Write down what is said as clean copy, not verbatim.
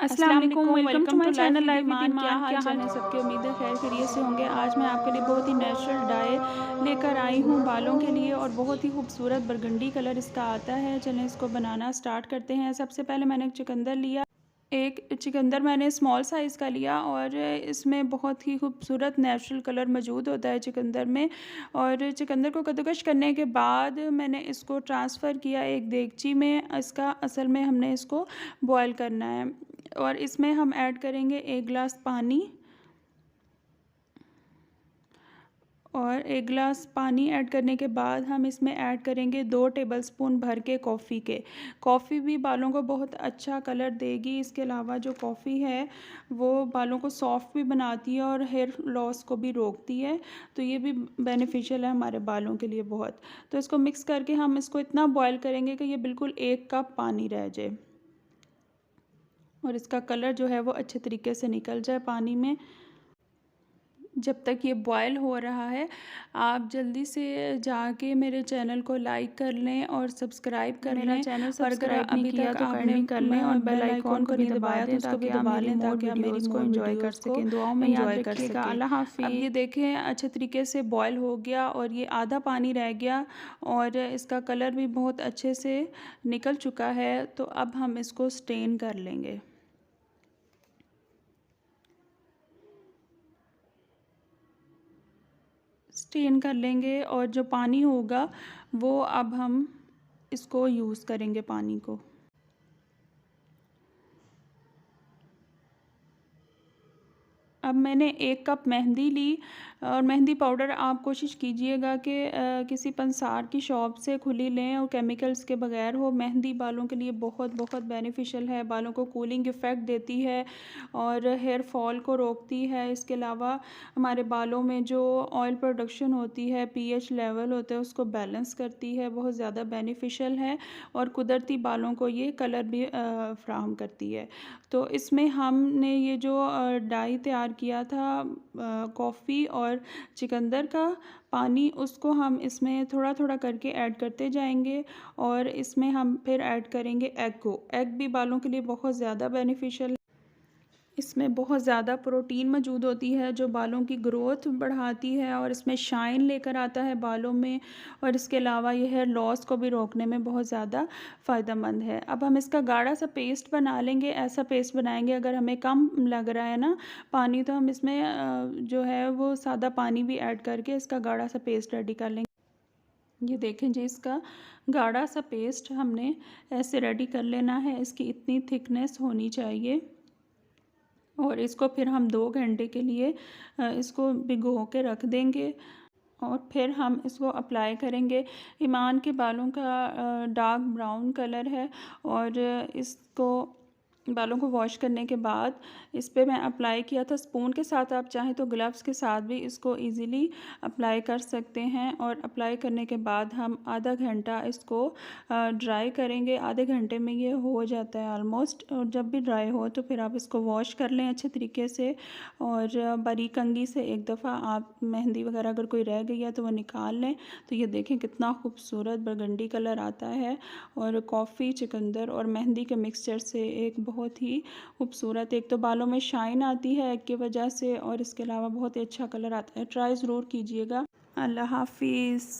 अस्सलाम वालेकुम, welcome to my channel live with Iman. Iman. क्या हाल हैं सबके? उम्मीद है खैर खैरियत से होंगे। आज मैं आपके लिए बहुत ही नेचुरल डाई लेकर आई हूँ बालों के लिए और बहुत ही खूबसूरत बरगंडी कलर इसका आता है। चलें इसको बनाना स्टार्ट करते हैं। सबसे पहले मैंने एक चुकंदर मैंने स्मॉल साइज़ का लिया और इसमें बहुत ही खूबसूरत नेचुरल कलर मौजूद होता है चुकंदर में। और चुकंदर को कद्दूकश करने के बाद मैंने इसको ट्रांसफ़र किया एक देगची में। इसका असल में हमने इसको बॉयल करना है और इसमें हम ऐड करेंगे 1 गिलास पानी और 1 गिलास पानी ऐड करने के बाद हम इसमें ऐड करेंगे 2 टेबलस्पून भर के कॉफ़ी के। कॉफ़ी भी बालों को बहुत अच्छा कलर देगी। इसके अलावा जो कॉफ़ी है वो बालों को सॉफ्ट भी बनाती है और हेयर लॉस को भी रोकती है, तो ये भी बेनिफिशियल है हमारे बालों के लिए बहुत। तो इसको मिक्स करके हम इसको इतना बॉयल करेंगे कि ये बिल्कुल 1 कप पानी रह जाए और इसका कलर जो है वो अच्छे तरीके से निकल जाए पानी में। जब तक ये बॉयल हो रहा है आप जल्दी से जाके मेरे चैनल को लाइक कर लें और सब्सक्राइब कर मेरा लें। चैनल और अगर सब्सक्राइब नहीं अभी किया तक तो आपने काइंडली कर लें और बेल आइकॉन को भी दबा दें ताकि ताकि आप आप मेरी मेरी मोर ताकि आप मेरी वीडियोस को मोर एंजॉय कर वीडियोस को सकें, दुआओं में याद एंजॉय कर रखिएगा। सकें। अल्लाह अब ये हाफिज़। देखें अच्छे तरीके से बॉयल हो गया और ये आधा पानी रह गया और इसका कलर भी बहुत अच्छे से निकल चुका है। तो अब हम इसको स्टेन कर लेंगे। स्टेन कर लेंगे और जो पानी होगा वो अब हम इसको यूज़ करेंगे पानी को। अब मैंने 1 कप मेहंदी ली और मेहंदी पाउडर आप कोशिश कीजिएगा कि किसी पंसार की शॉप से खुली लें और केमिकल्स के बगैर हो। मेहंदी बालों के लिए बहुत बहुत बेनिफिशियल है, बालों को कूलिंग इफ़ेक्ट देती है और हेयर फॉल को रोकती है। इसके अलावा हमारे बालों में जो ऑयल प्रोडक्शन होती है, पीएच लेवल होता है, उसको बैलेंस करती है, बहुत ज़्यादा बेनिफिशियल है और कुदरती बालों को ये कलर भी फ़राहम करती है। तो इसमें हमने ये जो डाई तैयार किया था कॉफ़ी और चुकंदर का पानी, उसको हम इसमें थोड़ा थोड़ा करके ऐड करते जाएंगे और इसमें हम फिर ऐड करेंगे एग को। एग भी बालों के लिए बहुत ज़्यादा बेनिफिशियल। इसमें बहुत ज़्यादा प्रोटीन मौजूद होती है जो बालों की ग्रोथ बढ़ाती है और इसमें शाइन लेकर आता है बालों में और इसके अलावा ये हेयर लॉस को भी रोकने में बहुत ज़्यादा फ़ायदेमंद है। अब हम इसका गाढ़ा सा पेस्ट बना लेंगे। ऐसा पेस्ट बनाएंगे अगर हमें कम लग रहा है ना पानी, तो हम इसमें जो है वो सादा पानी भी ऐड करके इसका गाढ़ा सा पेस्ट रेडी कर लेंगे। ये देखें जी, इसका गाढ़ा सा पेस्ट हमने ऐसे रेडी कर लेना है। इसकी इतनी थिकनेस होनी चाहिए और इसको फिर हम 2 घंटे के लिए इसको भिगो के रख देंगे और फिर हम इसको अप्लाई करेंगे। ईमान के बालों का डार्क ब्राउन कलर है और इसको बालों को वॉश करने के बाद इस पे मैं अप्लाई किया था स्पून के साथ। आप चाहें तो ग्लव्स के साथ भी इसको इजीली अप्लाई कर सकते हैं और अप्लाई करने के बाद हम आधा घंटा इसको ड्राई करेंगे। आधे घंटे में ये हो जाता है ऑलमोस्ट। और जब भी ड्राई हो तो फिर आप इसको वॉश कर लें अच्छे तरीके से और बारीक कंघी से एक दफ़ा आप मेहंदी वगैरह अगर कोई रह गई है तो वो निकाल लें। तो ये देखें कितना खूबसूरत बरगंडी कलर आता है और कॉफ़ी, चुकंदर और मेहंदी के मिक्सचर से एक बहुत ही खूबसूरत, एक तो बालों में शाइन आती है एग की वजह से और इसके अलावा बहुत ही अच्छा कलर आता है। ट्राई ज़रूर कीजिएगा। अल्लाह हाफिज़।